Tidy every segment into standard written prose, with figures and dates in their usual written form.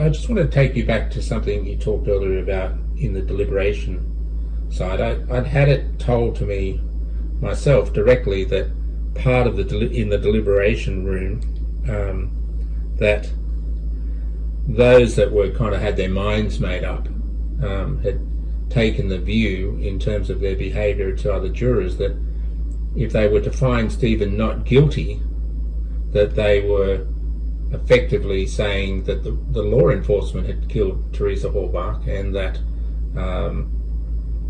I just want to take you back to something you talked earlier about in the deliberation side. I'd had it told to me myself directly that part of in the deliberation room, that those that were kind of had their minds made up had taken the view in terms of their behaviour to other jurors that if they were to find Steven not guilty, that they were effectively saying that the law enforcement had killed Teresa Hallbach, and that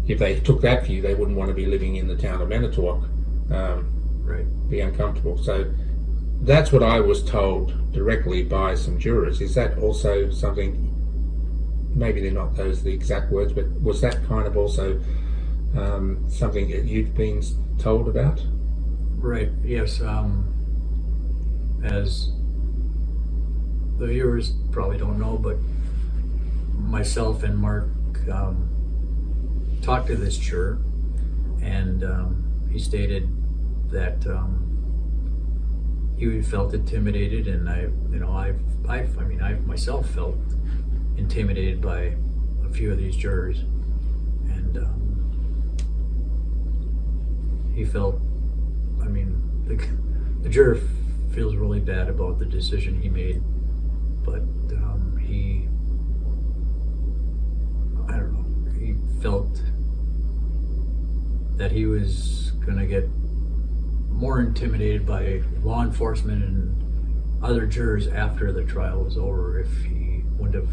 if they took that view, they wouldn't want to be living in the town of Manitowoc, be uncomfortable. So that's what I was told directly by some jurors. Is that also something, maybe they're not those the exact words, but was that kind of also something that you've been told about? Right, yes. As the viewers probably don't know, but myself and Mark talked to this juror, and he stated that he felt intimidated, and I myself felt intimidated by a few of these jurors, and he felt, the juror feels really bad about the decision he made, but he felt that he was going to get more intimidated by law enforcement and other jurors after the trial was over if he wouldn't have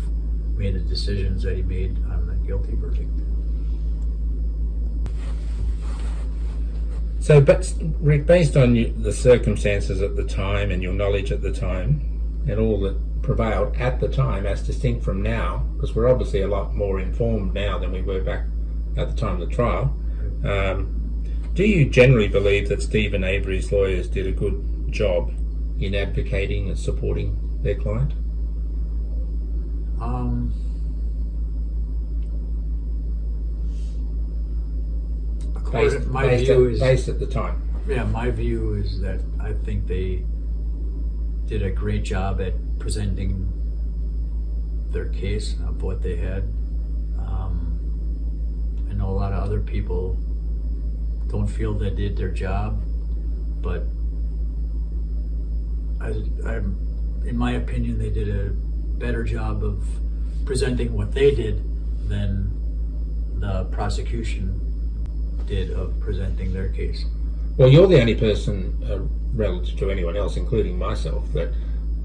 made the decisions that he made on the guilty verdict. So, but Rick, based on the circumstances at the time and your knowledge at the time and all that prevailed at the time, as distinct from now, because we're obviously a lot more informed now than we were back at the time of the trial, do you generally believe that Steven Avery's lawyers did a good job in advocating and supporting their client? Based at the time. Yeah, my view is that I think they did a great job at presenting their case of what they had. I know a lot of other people don't feel they did their job, but in my opinion, they did a better job of presenting what they did than the prosecution did of presenting their case. Well, you're the only person relative to anyone else, including myself, that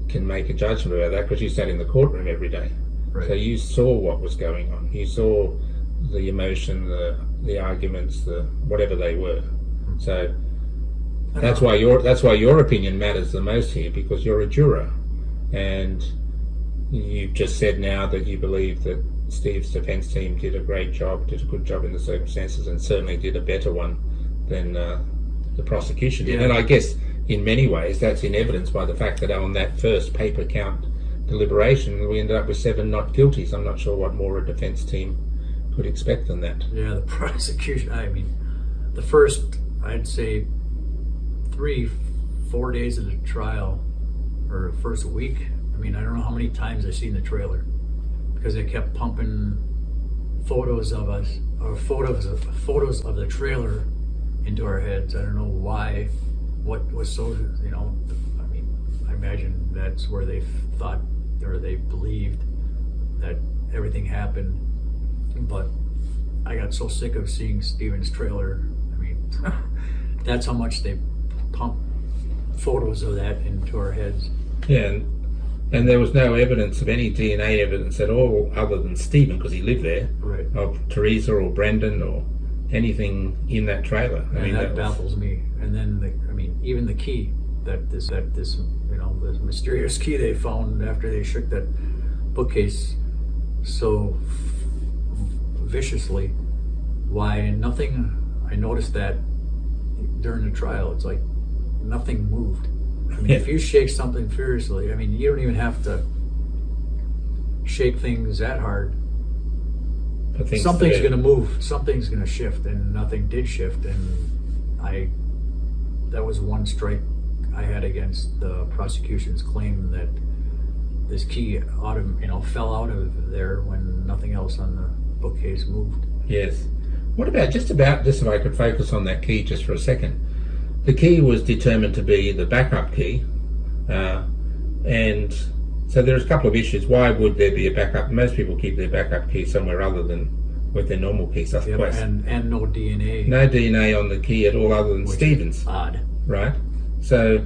can make a judgment about that, because you sat in the courtroom every day. Right. So you saw what was going on. You saw the emotion, the arguments, the whatever they were. So that's why your opinion matters the most here, because you're a juror, and you've just said now that you believe that Steve's defence team did a good job in the circumstances, and certainly did a better one than the prosecution did. Yeah. And I guess in many ways that's in evidence by the fact that on that first paper count deliberation we ended up with 7 not guilties. I'm not sure what more a defence team could expect than that. Yeah, the prosecution, the first, I'd say 3-4 days of the trial, or the first week, I don't know how many times I've seen the trailer, because they kept pumping photos of us, or photos of the trailer into our heads. I don't know why, what was so, I imagine that's where they thought, or they believed that everything happened. But I got so sick of seeing Steven's trailer. That's how much they pump photos of that into our heads. Yeah, and there was no evidence of any DNA evidence at all other than Steven, because he lived there, right, of Teresa or Brendan or anything in that trailer. That baffles me. And then even the key, this mysterious key they found after they shook that bookcase so viciously. Why nothing? I noticed that during the trial. It's like nothing moved. If you shake something furiously, you don't even have to shake things that hard. Something's going to move. Something's going to shift, and nothing did shift. And that was one strike I had against the prosecution's claim that this key fell out of there when nothing else on the bookcase moved. Yes. What about, just if I could focus on that key just for a second. The key was determined to be the backup key. And so there's a couple of issues. Why would there be a backup? Most people keep their backup key somewhere other than with their normal key. So and no DNA. No DNA on the key at all other than Steven's. Odd. Right? So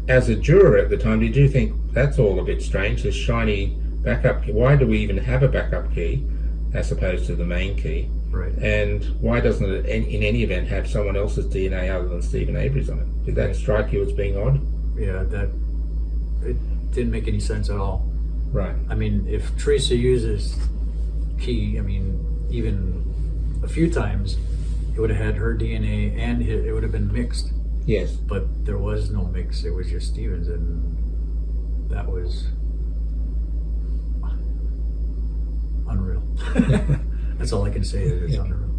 as a juror at the time, did you think that's all a bit strange, this shiny backup key? Why do we even have a backup key as opposed to the main key? Right. And why doesn't it, in any event, have someone else's DNA other than Steven Avery's on it? Did that strike you as being odd? Yeah, it didn't make any sense at all. Right. I mean, if Teresa uses key, even a few times, it would have had her DNA and it would have been mixed. Yes. But there was no mix. It was just Steven's, and that was unreal. That's all I can say. It's unreal.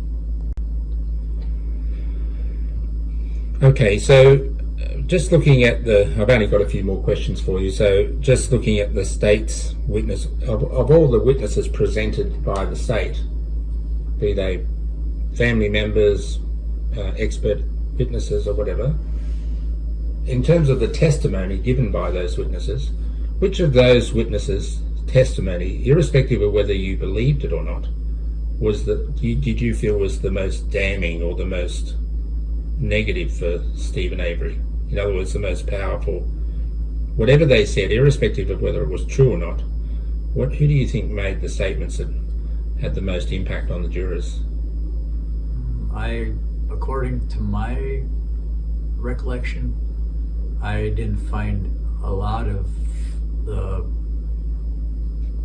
Okay, so just looking at I've only got a few more questions for you. So just looking at the state's witness, of all the witnesses presented by the state, be they family members, expert witnesses or whatever, in terms of the testimony given by those witnesses, which of those witnesses' testimony, irrespective of whether you believed it or not, did you feel was the most damning or the most negative for Steven Avery? In other words, the most powerful. Whatever they said, irrespective of whether it was true or not, who do you think made the statements that had the most impact on the jurors? According to my recollection, I didn't find a lot of the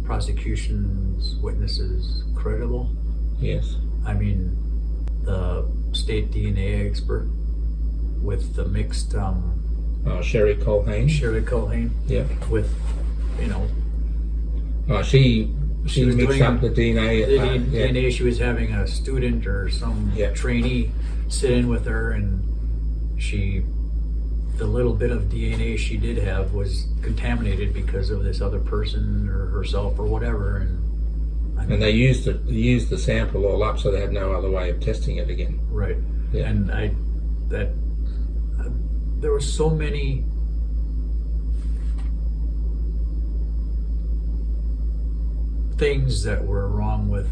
prosecution's witnesses credible. Yes. The state DNA expert with the mixed Sherry Colhane. Yeah. With she was mixed up the DNA. DNA. She was having a student or some trainee sit in with her, and the little bit of DNA she did have was contaminated because of this other person or herself or whatever, and they used the sample all up, so they had no other way of testing it again. Right. Yeah. And there were so many things that were wrong with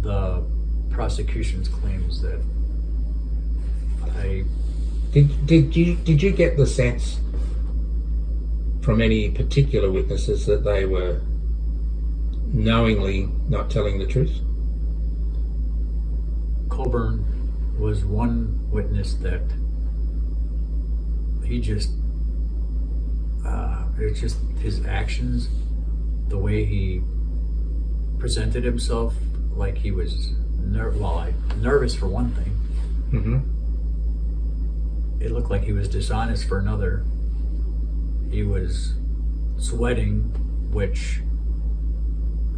the prosecution's claims that Did you get the sense from any particular witnesses that they were knowingly not telling the truth? Coburn was one witness that he just it's just his actions, the way he presented himself, like he was nervous for one thing. Mm-hmm. It looked like he was dishonest for another. He was sweating, which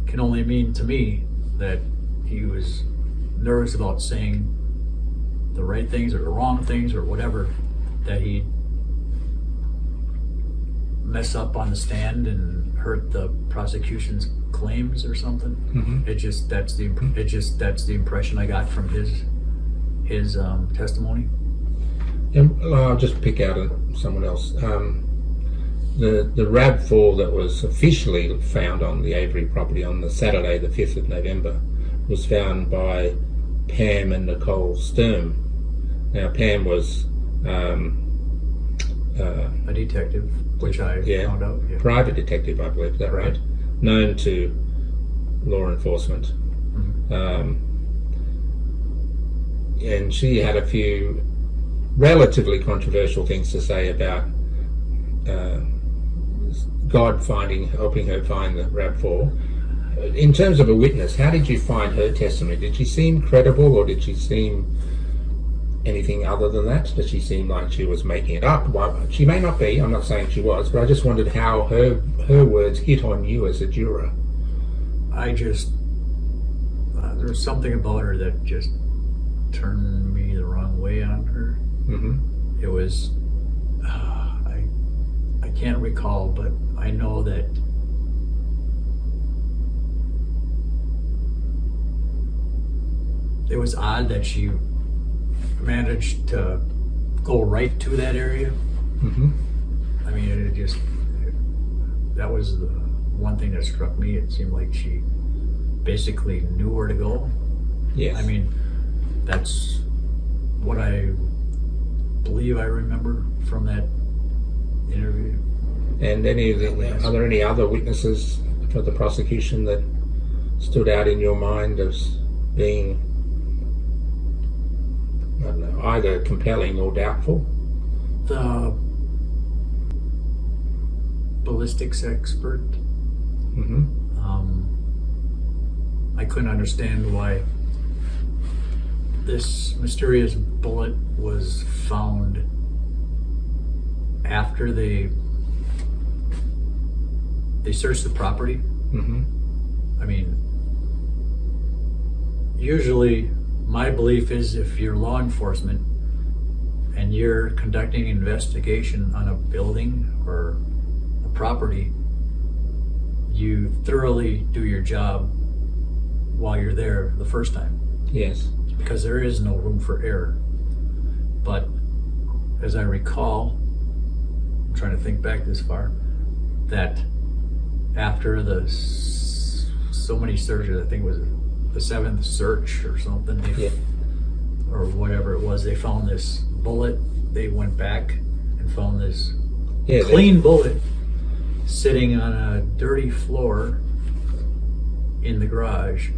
can only mean to me that he was nervous about saying the right things or the wrong things or whatever, that he'd mess up on the stand and hurt the prosecution's claims or something. Mm-hmm. That's the impression I got from his testimony. And I'll just pick out someone else. The RAV4 that was officially found on the Avery property on the Saturday, the 5th of November, was found by Pam and Nicole Sturm. Now, Pam was a detective, which I found out. Yeah. Private detective, I believe. Is that right? Known to law enforcement. Mm-hmm. And she had a few relatively controversial things to say about God helping her find the RAV4. In terms of a witness, how did you find her testimony? Did she seem credible, or did she seem anything other than that? Did she seem like she was making it up? Well, she may not be, I'm not saying she was, but I just wondered how her words hit on you as a juror. There was something about her that just turned me the wrong way on her. Mm-hmm. It was, I can't recall, but I know that was odd that she managed to go right to that area. Mm-hmm. I mean, that was the one thing that struck me. It seemed like she basically knew where to go. Yes. I mean, that's what I believe I remember from that interview. And are there any other witnesses for the prosecution that stood out in your mind as being, I don't know, either compelling or doubtful? The ballistics expert. Mm-hmm. I couldn't understand why this mysterious bullet was found after they searched the property. Mm-hmm. I mean, usually my belief is if you're law enforcement and you're conducting an investigation on a building or a property, you thoroughly do your job while you're there the first time. Yes. Because there is no room for error. But as I recall, I'm trying to think back this far, that after so many searches, I think it was the 7th search or something, or whatever it was, they found this bullet. They went back and found this clean bullet sitting on a dirty floor in the garage.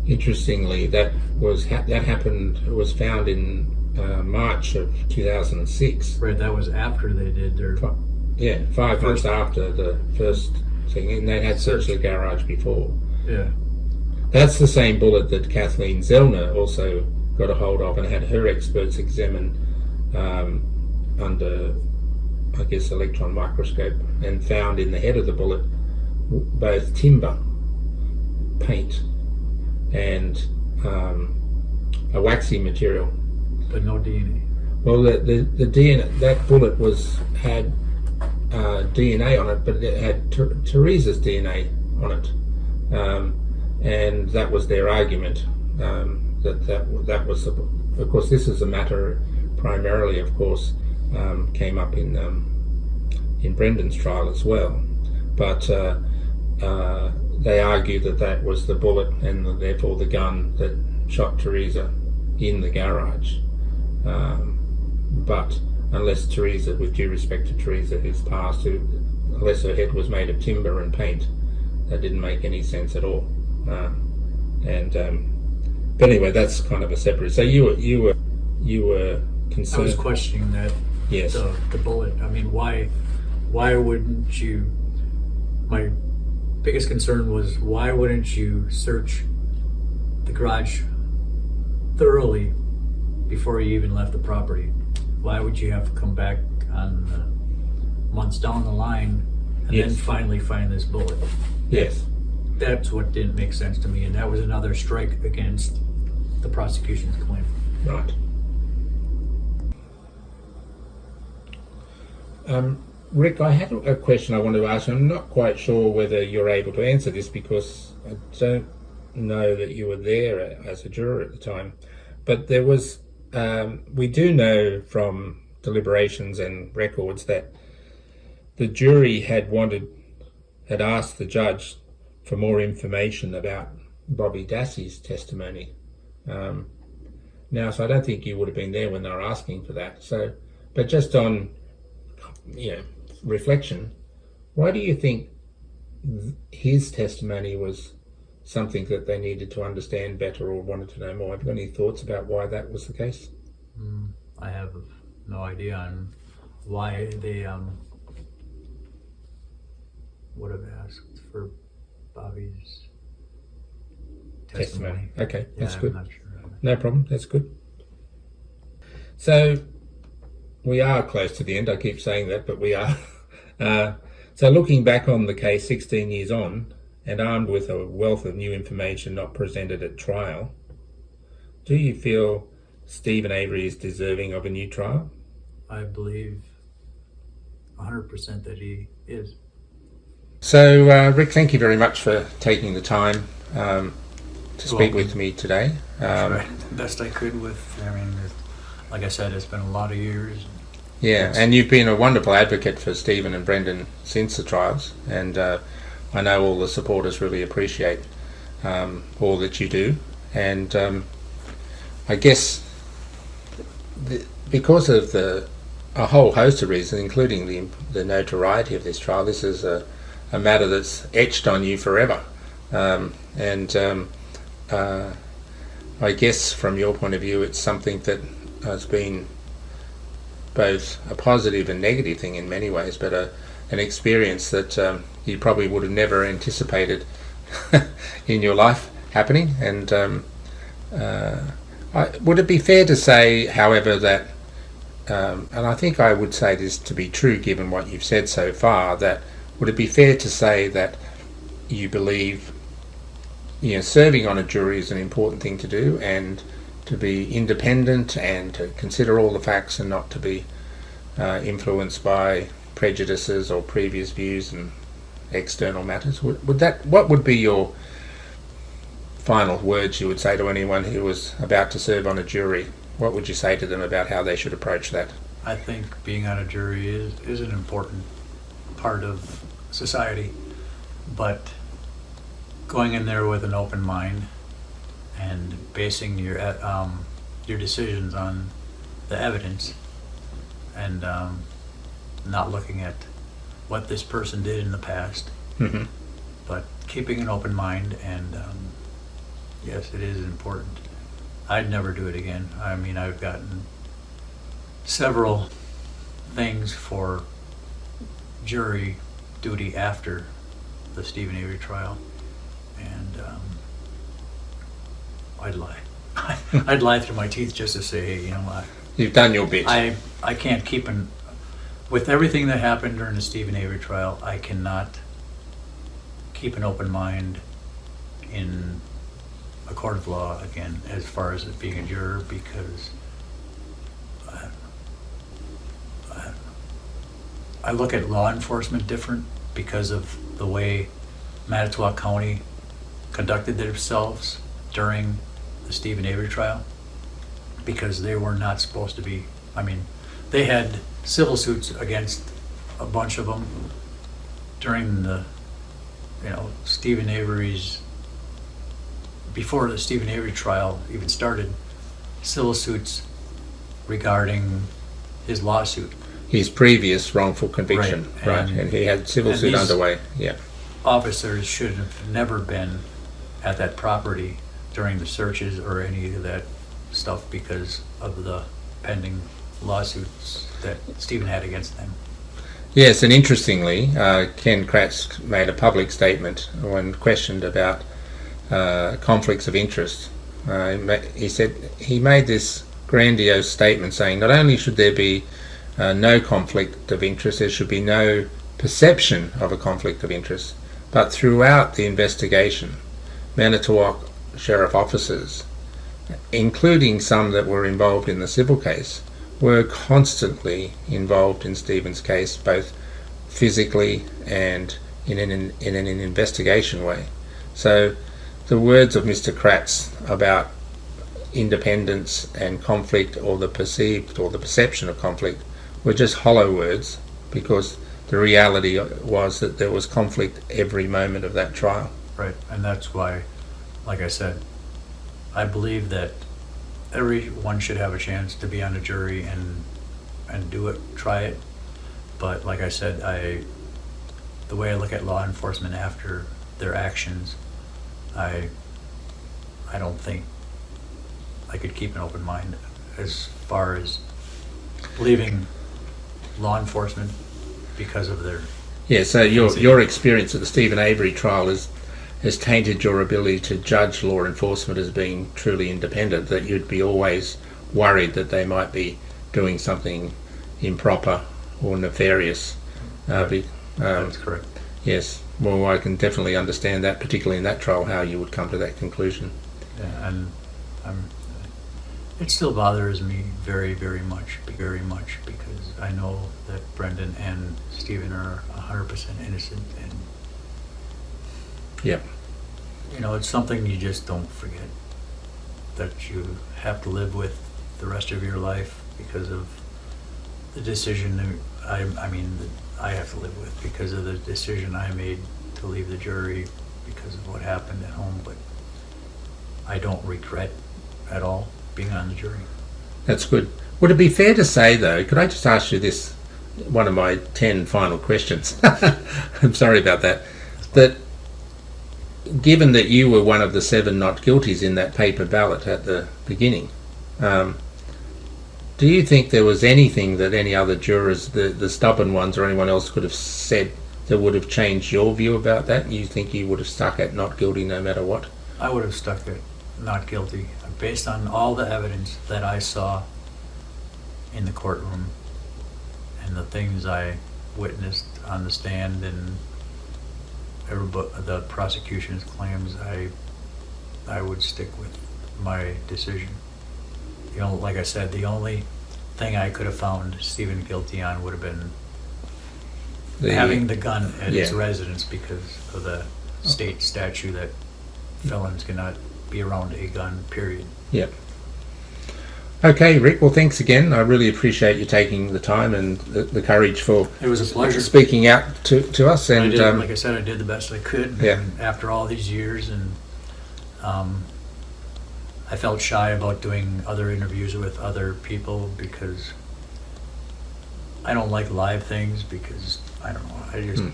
Interestingly, that happened. It was found in March of 2006. Right, that was after they did their 5 months after the first thing, and they had searched the garage before. Yeah, that's the same bullet that Kathleen Zellner also got a hold of and had her experts examine under, I guess, electron microscope, and found in the head of the bullet both timber, paint, and a waxy material, but no DNA. Well, the DNA, that bullet had DNA on it, but it had Teresa's DNA on it, and that was their argument. That was of course, this is a matter primarily, of course, came up in Brendan's trial as well, but they argued that was the bullet and therefore the gun that shot Teresa in the garage. But unless Teresa, with due respect to Teresa who's passed, unless her head was made of timber and paint, that didn't make any sense at all. But anyway, that's kind of a separate. So you were concerned. I was questioning that. Yes. The bullet. I mean, why wouldn't you? My biggest concern was, why wouldn't you search the garage thoroughly before you even left the property? Why would you have to come back on months down the line and then finally find this bullet? Yes. That's what didn't make sense to me, and that was another strike against the prosecution's claim. Right. Rick, I had a question I wanted to ask you. I'm not quite sure whether you're able to answer this because I don't know that you were there as a juror at the time. But there was, we do know from deliberations and records that the jury had asked the judge for more information about Bobby Dassey's testimony. So I don't think you would have been there when they were asking for that. So, but just on, reflection, why do you think his testimony was something that they needed to understand better or wanted to know more? Have you got any thoughts about why that was the case? I have no idea on why they would have asked for Bobby's testimony. Okay, that's good. I'm not sure. No problem, that's good. So we are close to the end. I keep saying that, but we are. So looking back on the case 16 years on, and armed with a wealth of new information not presented at trial, do you feel Steven Avery is deserving of a new trial? I believe 100% that he is. So, Rick, thank you very much for taking the time. to speak with me today. Tried the best I could with, like I said, it's been a lot of years. Yeah, and you've been a wonderful advocate for Steven and Brendan since the trials, and I know all the supporters really appreciate all that you do. And I guess because of a whole host of reasons, including the notoriety of this trial, this is a matter that's etched on you forever. I guess from your point of view, it's something that has been both a positive and negative thing in many ways, but an experience that you probably would have never anticipated in your life happening. And would it be fair to say, however, that, and I think I would say this to be true given what you've said so far, that would it be fair to say that you believe serving on a jury is an important thing to do, and to be independent and to consider all the facts and not to be influenced by prejudices or previous views and external matters? What would be your final words you would say to anyone who was about to serve on a jury? What would you say to them about how they should approach that? I think being on a jury is an important part of society, but going in there with an open mind and basing your decisions on the evidence, and not looking at what this person did in the past, but keeping an open mind. And yes, it is important. I'd never do it again. I've gotten several things for jury duty after the Steven Avery trial, and I'd lie. I'd lie through my teeth just to say, hey, You've done your bit. I can't keep with everything that happened during the Steven Avery trial, I cannot keep an open mind in a court of law again, as far as it being a juror, because I look at law enforcement different because of the way Manitowoc County conducted themselves during the Steven Avery trial, because they were not supposed to be. They had civil suits against a bunch of them during the, Steven Avery's, before the Steven Avery trial even started, civil suits regarding his lawsuit. His previous wrongful conviction, right? And he had civil suit underway, yeah. Officers should have never been at that property during the searches or any of that stuff because of the pending lawsuits that Steven had against them. Yes, and interestingly, Ken Kratz made a public statement when questioned about conflicts of interest. He said he made this grandiose statement saying not only should there be no conflict of interest, there should be no perception of a conflict of interest, but throughout the investigation, Manitowoc Sheriff officers, including some that were involved in the civil case, were constantly involved in Steven's case, both physically and in an investigation way. So the words of Mr. Kratz about independence and conflict, or the perceived or the perception of conflict, were just hollow words, because the reality was that there was conflict every moment of that trial. Right, and that's why, like I said, I believe that everyone should have a chance to be on a jury and do it, try it. But like I said, the way I look at law enforcement after their actions, I don't think I could keep an open mind as far as leaving law enforcement because of their... Yeah, so your experience at the Steven Avery trial has tainted your ability to judge law enforcement as being truly independent, that you'd be always worried that they might be doing something improper or nefarious. That's correct. Yes, well, I can definitely understand that, particularly in that trial, how you would come to that conclusion. Yeah, and it still bothers me very, very much, because I know that Brendan and Steven are 100% innocent. And yeah. you know, it's something you just don't forget, that you have to live with the rest of your life because of the decision I have to live with because of the decision I made to leave the jury because of what happened at home, but I don't regret at all being on the jury. That's good. Would it be fair to say, though, could I just ask you this, one of my 10 final questions? I'm sorry about that. That given that you were one of the 7 not guilties in that paper ballot at the beginning, do you think there was anything that any other jurors, the stubborn ones or anyone else, could have said that would have changed your view about that? You think you would have stuck at not guilty no matter what? I would have stuck at not guilty based on all the evidence that I saw in the courtroom and the things I witnessed on the stand and the prosecution's claims. I would stick with my decision. You know, like I said, the only thing I could have found Steven guilty on would have been having the gun at his residence because of the state statute that felons cannot be around a gun, period. Yep. Okay, Rick, well, thanks again. I really appreciate you taking the time and the courage for It was a pleasure. speaking out to us. And like I said, I did the best I could. Yeah. And after all these years, and I felt shy about doing other interviews with other people because I don't like live things because I don't know.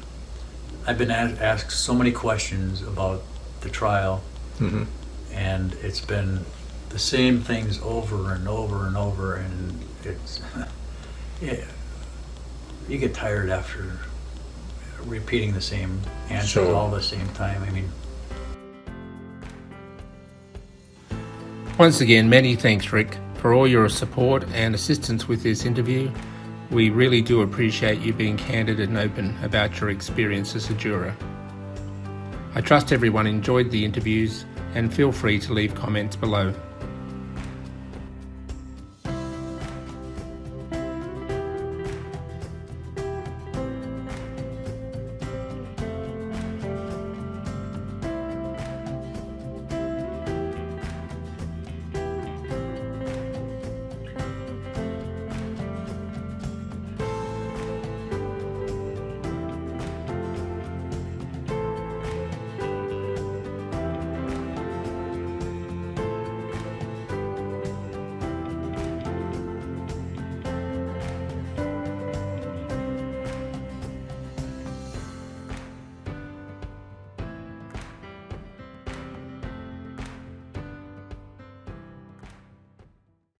I've been asked so many questions about the trial, and it's been the same things over and over and over, and it's you get tired after repeating the same answers all the same time. I mean. Once again, many thanks, Rick, for all your support and assistance with this interview. We really do appreciate you being candid and open about your experience as a juror. I trust everyone enjoyed the interviews, and feel free to leave comments below.